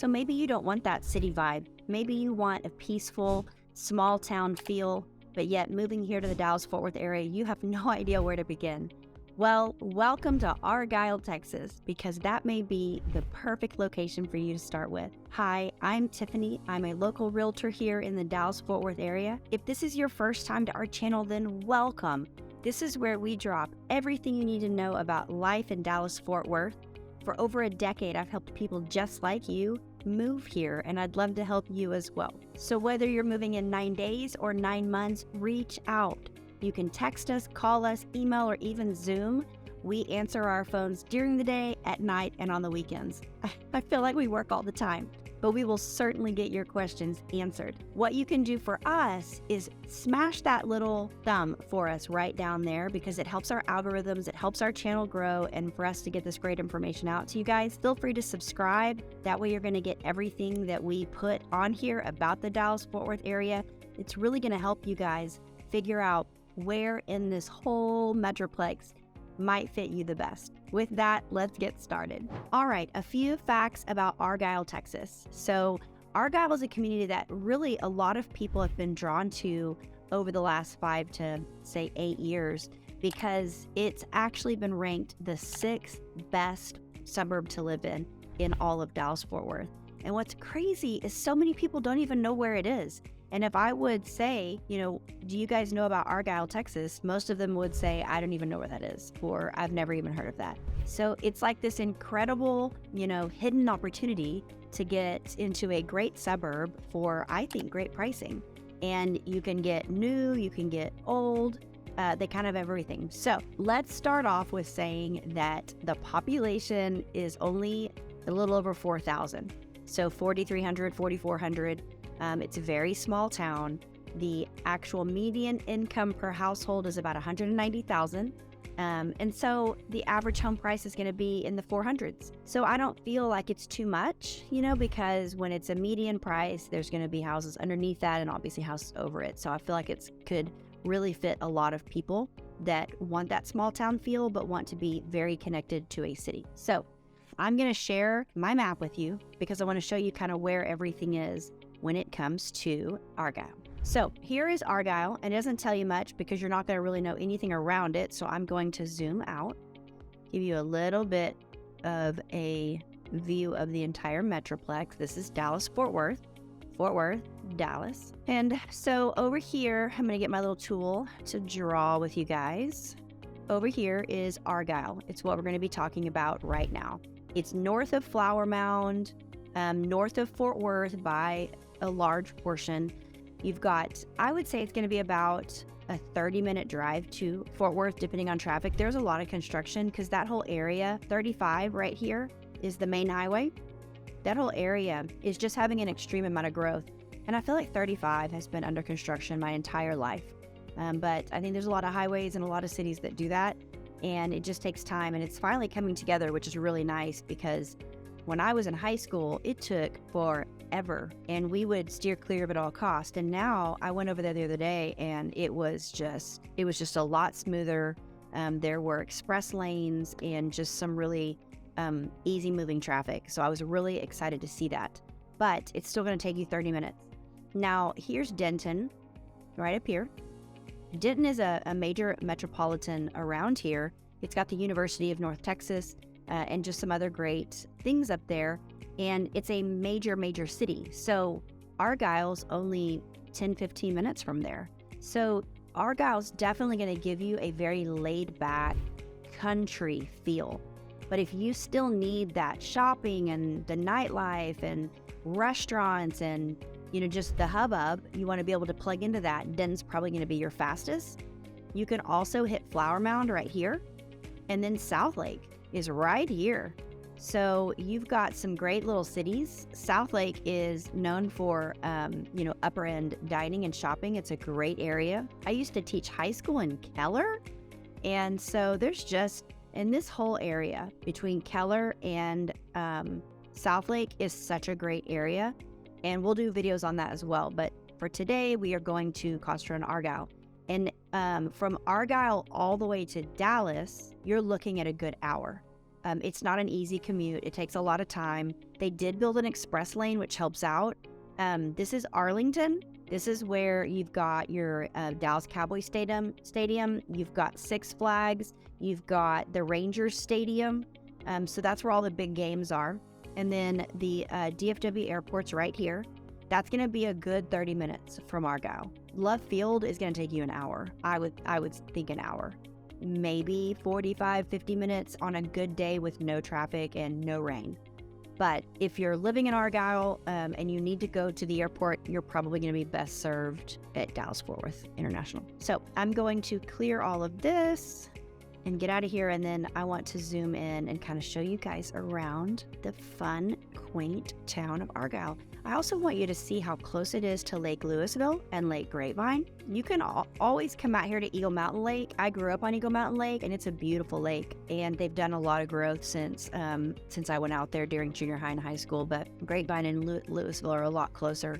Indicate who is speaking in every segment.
Speaker 1: So maybe you don't want that city vibe. Maybe you want a peaceful, small town feel, but yet moving here to the Dallas-Fort Worth area, you have no idea where to begin. Well, welcome to Argyle, Texas, because that may be the perfect location for you to start with. Hi, I'm Tiffany. I'm a local realtor here in the Dallas-Fort Worth area. If this is your first time to our channel, then welcome. This is where we drop everything you need to know about life in Dallas-Fort Worth. For over a decade, I've helped people just like you move here, and I'd love to help you as well. So whether you're moving in 9 days or 9 months, reach out. You can text us, call us, email, or even Zoom. We answer our phones during the day, at night, and on the weekends. I feel like we work all the time, but we will certainly get your questions answered. What you can do for us is smash that little thumb for us right down there, because it helps our algorithms, it helps our channel grow, and for us to get this great information out to you guys. Feel free to subscribe. That way you're gonna get everything that we put on here about the Dallas-Fort Worth area. It's really gonna help you guys figure out where in this whole metroplex might fit you the best. With that, let's get started. All right, a few facts about Argyle, Texas. So Argyle is a community that really a lot of people have been drawn to over the last 5 to say 8 years, because it's actually been ranked the 6th best suburb to live in all of Dallas-Fort Worth. And what's crazy is so many people don't even know where it is. And if I would say, do you guys know about Argyle, Texas? Most of them would say, I don't even know where that is, or I've never even heard of that. So it's like this incredible, hidden opportunity to get into a great suburb for, I think, great pricing. And you can get new, you can get old, they kind of have everything. So let's start off with saying that the population is only a little over 4,000. So 4,300, 4,400. It's a very small town. The actual median income per household is about $190,000. And so the average home price is going to be in the 400s. So I don't feel like it's too much, because when it's a median price, there's going to be houses underneath that and obviously houses over it. So I feel like it could really fit a lot of people that want that small town feel, but want to be very connected to a city. So I'm going to share my map with you because I want to show you kind of where everything is when it comes to Argyle. So here is Argyle, and it doesn't tell you much because you're not going to really know anything around it. So I'm going to zoom out, give you a little bit of a view of the entire metroplex. This is Dallas-Fort Worth, Dallas. And so over here, I'm going to get my little tool to draw with you guys. Over here is Argyle. It's what we're going to be talking about right now. It's north of Flower Mound, north of Fort Worth by a large portion. You've got, I would say it's going to be about a 30-minute drive to Fort Worth, depending on traffic. There's a lot of construction because that whole area, 35 right here, is the main highway. That whole area is just having an extreme amount of growth. And I feel like 35 has been under construction my entire life. But I think there's a lot of highways and a lot of cities that do that. And it just takes time. And it's finally coming together, which is really nice, because when I was in high school, it took forever and we would steer clear of it at all costs. And now I went over there the other day and it was just a lot smoother. There were express lanes and just some really easy moving traffic. So I was really excited to see that, but it's still going to take you 30 minutes. Now here's Denton right up here. Denton is a major metropolitan around here. It's got the University of North Texas, and just some other great things up there. And it's a major city. So Argyle's only 10, 15 minutes from there. So Argyle's definitely going to give you a very laid back country feel. But if you still need that shopping and the nightlife and restaurants and, just the hubbub, you want to be able to plug into that, Denton's probably going to be your fastest. You can also hit Flower Mound right here. And then South Lake is right here. So you've got some great little cities. South Lake is known for, upper end dining and shopping. It's a great area. I used to teach high school in Keller. And so there's just, in this whole area between Keller and South Lake is such a great area. And we'll do videos on that as well. But for today, we are going to Costa and Argyle. And from Argyle all the way to Dallas, you're looking at a good hour. It's not an easy commute. It takes a lot of time. They did build an express lane, which helps out. This is Arlington. This is where you've got your Dallas Cowboys Stadium. You've got Six Flags. You've got the Rangers Stadium. So that's where all the big games are. And then the DFW Airport's right here. That's going to be a good 30 minutes from Argyle. Love Field is going to take you an hour. I would think an hour. Maybe 45, 50 minutes on a good day with no traffic and no rain. But if you're living in Argyle and you need to go to the airport, you're probably going to be best served at Dallas-Fort Worth International. So I'm going to clear all of this and get out of here, and then I want to zoom in and kind of show you guys around the fun, quaint town of Argyle. I also want you to see how close it is to Lake Louisville and Lake Grapevine. You can always come out here to Eagle Mountain Lake. I grew up on Eagle Mountain Lake, and it's a beautiful lake, and they've done a lot of growth since I went out there during junior high and high school, but Grapevine and Louisville are a lot closer.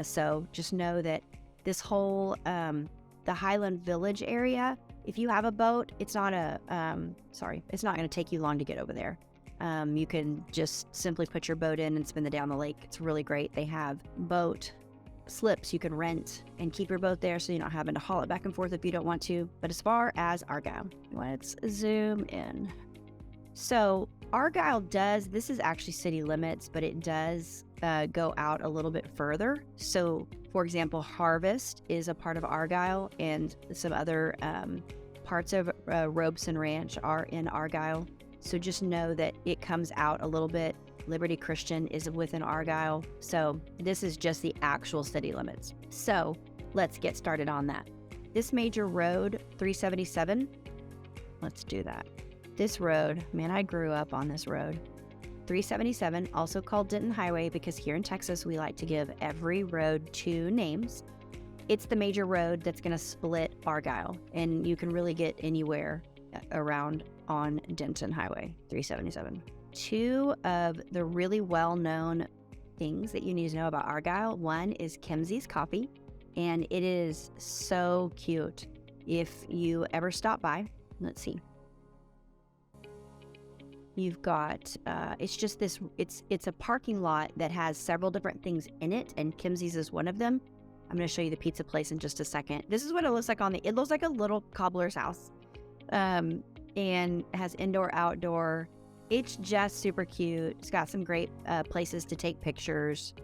Speaker 1: So just know that this whole, the Highland Village area, if you have a boat, it's not going to take you long to get over there. You can just simply put your boat in and spin the day on the lake. It's really great. They have boat slips you can rent and keep your boat there so you're not having to haul it back and forth if you don't want to. But as far as Argyle, let's zoom in. So Argyle this is actually city limits, but it does go out a little bit further. So for example, Harvest is a part of Argyle, and some other parts of Robeson Ranch are in Argyle. So just know that it comes out a little bit. Liberty Christian is within Argyle. So this is just the actual city limits. So let's get started on that. This major road, 377, let's do that. This road, man, I grew up on this road. 377, also called Denton Highway, because here in Texas, we like to give every road two names. It's the major road that's going to split Argyle, and you can really get anywhere around on Denton Highway 377. Two of the really well-known things that you need to know about Argyle. One is Kimsey's Coffee, and it is so cute. If you ever stop by, let's see. You've got, it's just this, it's a parking lot that has several different things in it, and Kimsey's is one of them. I'm going to show you the pizza place in just a second. This is what it looks like it looks like a little cobbler's house. And it has indoor, outdoor. It's just super cute. It's got some great places to take pictures.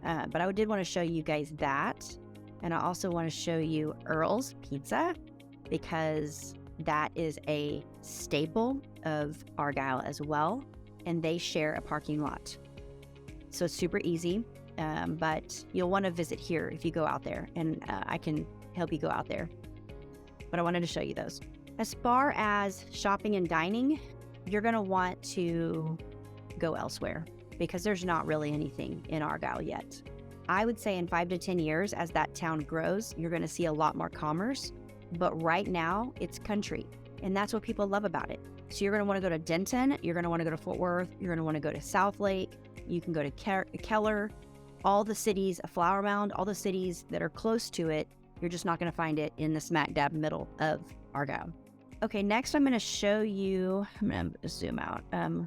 Speaker 1: But I did want to show you guys that. And I also want to show you Earl's Pizza, because that is a staple of Argyle as well. And they share a parking lot. So it's super easy. But you'll want to visit here if you go out there. And I can help you go out there. But I wanted to show you those. As far as shopping and dining, you're going to want to go elsewhere, because there's not really anything in Argyle yet. I would say in 5 to 10 years, as that town grows, you're going to see a lot more commerce. But right now, it's country, and that's what people love about it. So you're going to want to go to Denton. You're going to want to go to Fort Worth. You're going to want to go to South Lake. You can go to Keller. All the cities, Flower Mound, all the cities that are close to it, you're just not going to find it in the smack dab middle of Argyle. Okay, next I'm going to show you, I'm going to zoom out.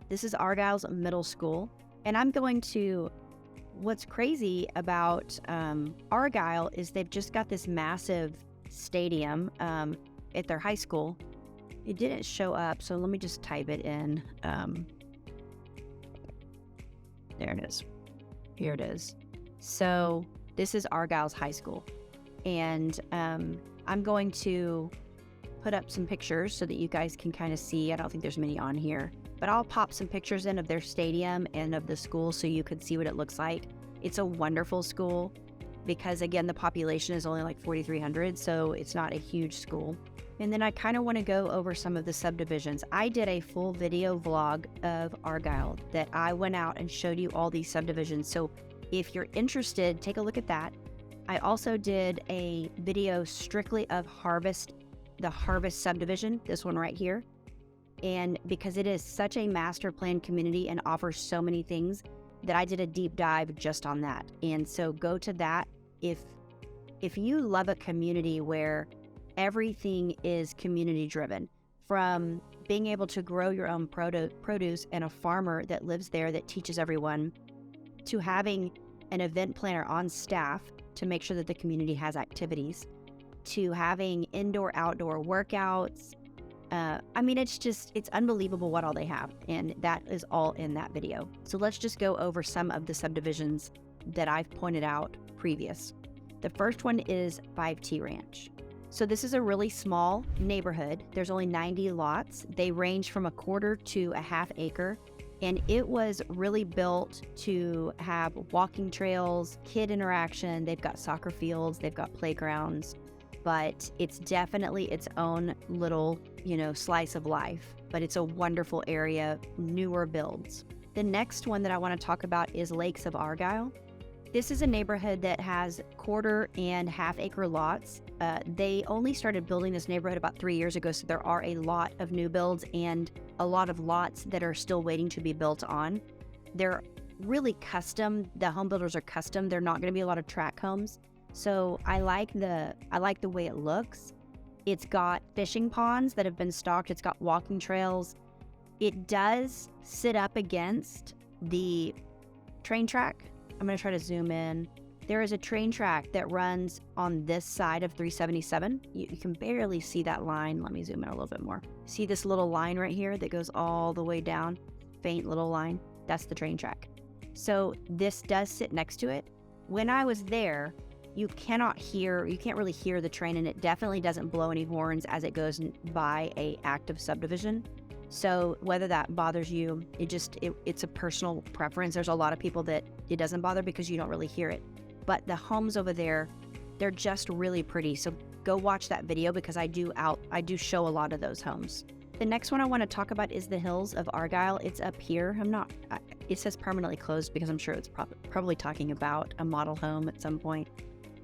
Speaker 1: This is Argyle's middle school, and I'm going to, what's crazy about Argyle is they've just got this massive stadium at their high school. It didn't show up, so let me just type it in. There it is. Here it is. So this is Argyle's high school, and I'm going to put up some pictures so that you guys can kind of see. I don't think there's many on here, but I'll pop some pictures in of their stadium and of the school so you can see what it looks like. It's a wonderful school because, again, the population is only like 4,300, so it's not a huge school. And then I kind of want to go over some of the subdivisions. I did a full video vlog of Argyle that I went out and showed you all these subdivisions. So if you're interested, take a look at that. I also did a video strictly of the Harvest subdivision, this one right here. And because it is such a master plan community and offers so many things, that I did a deep dive just on that. And so go to that. If you love a community where everything is community driven, from being able to grow your own produce and a farmer that lives there that teaches everyone, to having an event planner on staff to make sure that the community has activities, to having indoor-outdoor workouts. I mean, it's unbelievable what all they have, and that is all in that video. So let's just go over some of the subdivisions that I've pointed out previous. The first one is 5T Ranch. So this is a really small neighborhood. There's only 90 lots. They range from a quarter to a half acre. And it was really built to have walking trails, kid interaction. They've got soccer fields, they've got playgrounds, but it's definitely its own little, slice of life. But it's a wonderful area, newer builds. The next one that I want to talk about is Lakes of Argyle. This is a neighborhood that has quarter and half acre lots. They only started building this neighborhood about 3 years ago, so there are a lot of new builds and a lot of lots that are still waiting to be built on. They're really custom. The home builders are custom. They're not going to be a lot of tract homes. So I like the way it looks. It's got fishing ponds that have been stocked. It's got walking trails. It does sit up against the train track. I'm going to try to zoom in. There is a train track that runs on this side of 377. You can barely see that line. Let me zoom in a little bit more. See this little line right here that goes all the way down? Faint little line. That's the train track. So this does sit next to it. When I was there, you can't really hear the train, and it definitely doesn't blow any horns as it goes by a active subdivision. So whether that bothers you, it's a personal preference. There's a lot of people that it doesn't bother because you don't really hear it. But the homes over there, they're just really pretty. So go watch that video because I do show a lot of those homes. The next one I want to talk about is the Hills of Argyle. It's up here. It says permanently closed because I'm sure it's probably talking about a model home at some point.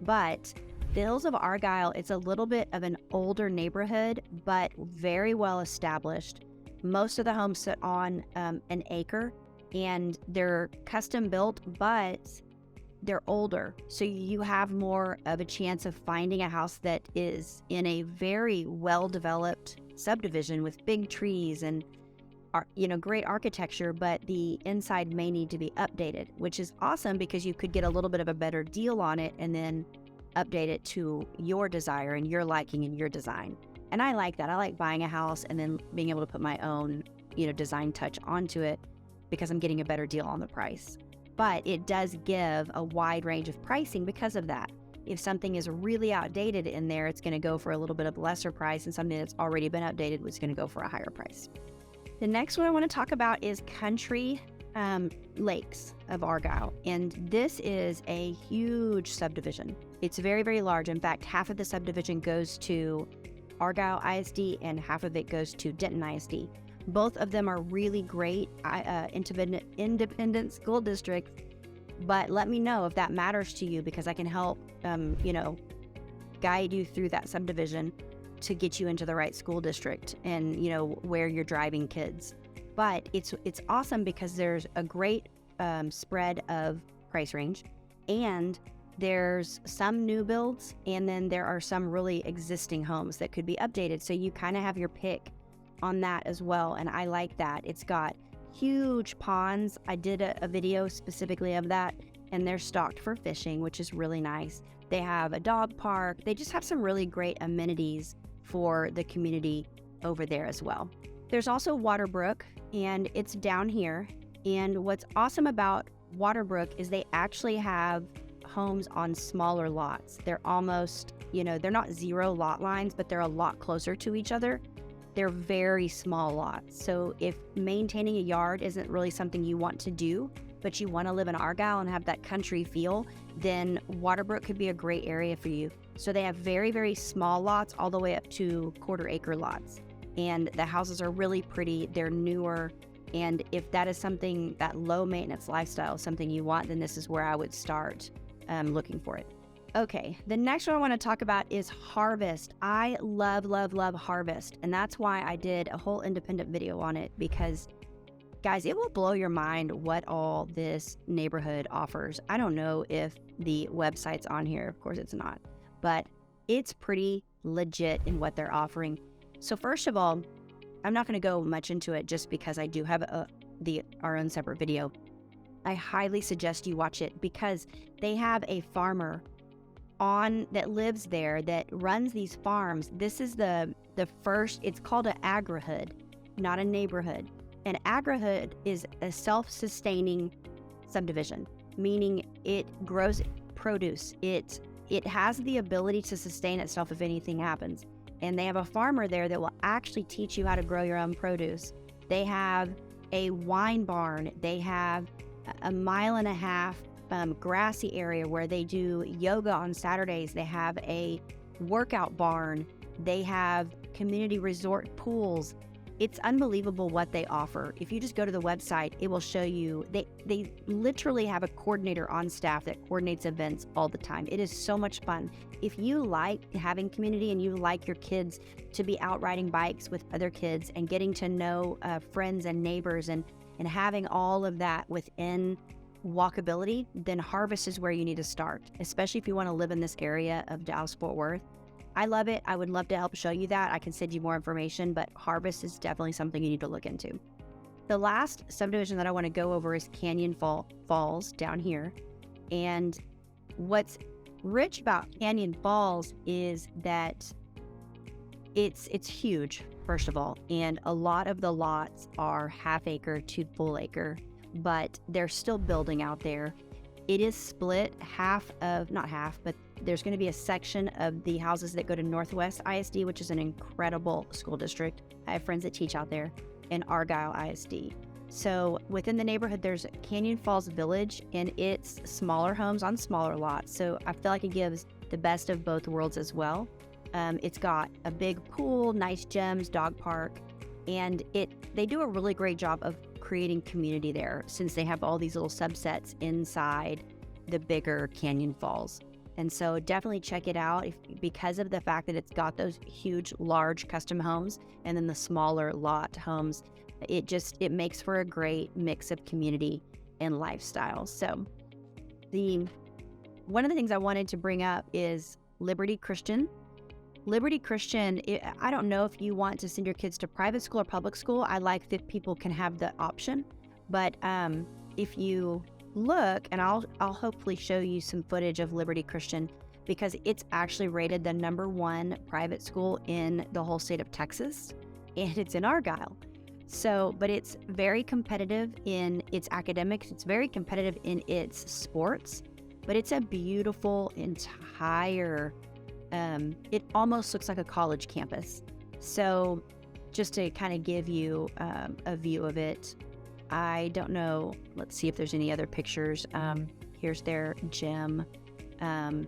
Speaker 1: But the Hills of Argyle, it's a little bit of an older neighborhood, but very well established. Most of the homes sit on an acre, and they're custom built, but they're older. So you have more of a chance of finding a house that is in a very well-developed subdivision with big trees and great architecture, but the inside may need to be updated, which is awesome because you could get a little bit of a better deal on it and then update it to your desire and your liking and your design. And I like that. I like buying a house and then being able to put my own, design touch onto it because I'm getting a better deal on the price. But it does give a wide range of pricing because of that. If something is really outdated in there, it's going to go for a little bit of lesser price, and something that's already been updated is going to go for a higher price. The next one I want to talk about is Country Lakes of Argyle. And this is a huge subdivision. It's very, very large. In fact, half of the subdivision goes to Argyle ISD and half of it goes to Denton ISD. Both of them are really great independent school districts, but let me know if that matters to you because I can help, guide you through that subdivision to get you into the right school district and, where you're driving kids. But it's awesome because there's a great spread of price range, and there's some new builds, and then there are some really existing homes that could be updated. So you kind of have your pick on that as well, and I like that. It's got huge ponds. I did a video specifically of that, and they're stocked for fishing, which is really nice. They have a dog park. They just have some really great amenities for the community over there as well. There's also Waterbrook, and it's down here. And what's awesome about Waterbrook is they actually have homes on smaller lots. They're almost, they're not 0 lot lines, but they're a lot closer to each other. They're very small lots. So if maintaining a yard isn't really something you want to do, but you want to live in Argyle and have that country feel, then Waterbrook could be a great area for you. So they have very, very small lots all the way up to quarter-acre lots. And the houses are really pretty. They're newer. And if that is something, that low-maintenance lifestyle is something you want, then this is where I would start looking for it. Okay, the next one I want to talk about is Harvest. I love, love, love Harvest. And that's why I did a whole independent video on it because, guys, it will blow your mind what all this neighborhood offers. I don't know if the website's on here. Of course it's not. But it's pretty legit in what they're offering. So first of all, I'm not going to go much into it just because I do have our own separate video. I highly suggest you watch it because they have a farmer that lives there that runs these farms. This is the first, it's called an agrihood, not a neighborhood. An agrihood is a self-sustaining subdivision, meaning it grows produce. It has the ability to sustain itself if anything happens. And they have a farmer there that will actually teach you how to grow your own produce. They have a wine barn. They have a 1.5 mile grassy area where they do yoga on Saturdays. They have a workout barn. They have community resort pools. It's unbelievable what they offer. If you just go to the website, it will show you. They literally have a coordinator on staff that coordinates events all the time. It is so much fun. If you like having community and you like your kids to be out riding bikes with other kids and getting to know friends and neighbors and having all of that within walkability, then Harvest is where you need to start, especially if you want to live in this area of Dallas-Fort Worth. I love it. I would love to help show you that. I can send you more information, but Harvest is definitely something you need to look into. The last subdivision that I want to go over is Canyon Falls down here. And what's rich about Canyon Falls is that it's huge, first of all, and a lot of the lots are half acre to full acre, but they're still building out there. It is split not half, but there's going to be a section of the houses that go to Northwest ISD, which is an incredible school district. I have friends that teach out there, and Argyle ISD. So within the neighborhood, there's Canyon Falls Village, and it's smaller homes on smaller lots. So I feel like it gives the best of both worlds as well. It's got a big pool, nice gyms, dog park, and they do a really great job of creating community there since they have all these little subsets inside the bigger Canyon Falls. And so definitely check it out because of the fact that it's got those huge, large custom homes and then the smaller lot homes. It makes for a great mix of community and lifestyle. So one of the things I wanted to bring up is Liberty Christian. Liberty Christian, I don't know if you want to send your kids to private school or public school. I like that people can have the option. But if you look, and I'll hopefully show you some footage of Liberty Christian because it's actually rated the #1 private school in the whole state of Texas, and it's in Argyle. So, but it's very competitive in its academics. It's very competitive in its sports, but it's a beautiful entire it almost looks like a college campus. So just to kind of give you a view of it, I don't know. Let's see if there's any other pictures. Here's their gym. I'll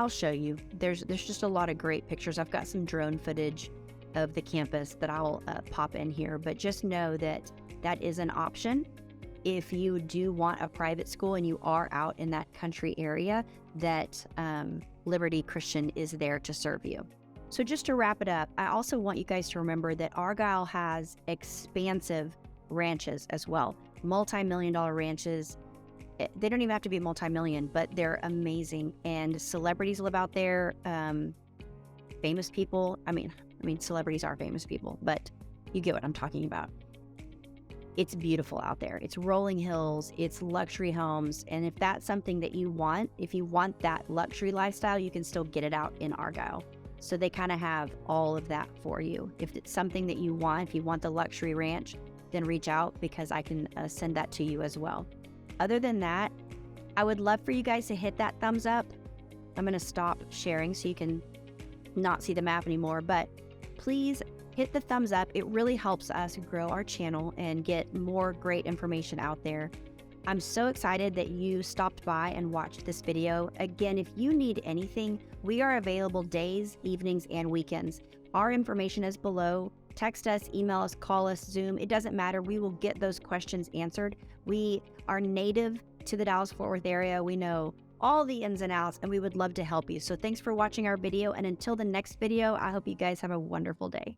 Speaker 1: show you. There's just a lot of great pictures. I've got some drone footage of the campus that I'll pop in here, but just know that that is an option. If you do want a private school and you are out in that country area, that Liberty Christian is there to serve you. So just to wrap it up, I also want you guys to remember that Argyle has expansive ranches as well, multi-million-dollar ranches. They don't even have to be multi-million, but they're amazing. And celebrities live out there, famous people. I mean, celebrities are famous people, but you get what I'm talking about. It's beautiful out there. It's rolling hills, it's luxury homes. And if that's something that you want, if you want that luxury lifestyle, you can still get it out in Argyle. So they kind of have all of that for you. If it's something that you want, if you want the luxury ranch, then reach out because I can send that to you as well. Other than that, I would love for you guys to hit that thumbs up. I'm going to stop sharing so you can not see the map anymore, but please hit the thumbs up. It really helps us grow our channel and get more great information out there. I'm so excited that you stopped by and watched this video. Again, if you need anything, we are available days, evenings, and weekends. Our information is below. Text us, email us, call us, Zoom. It doesn't matter. We will get those questions answered. We are native to the Dallas-Fort Worth area. We know all the ins and outs, and we would love to help you. So thanks for watching our video, and until the next video, I hope you guys have a wonderful day.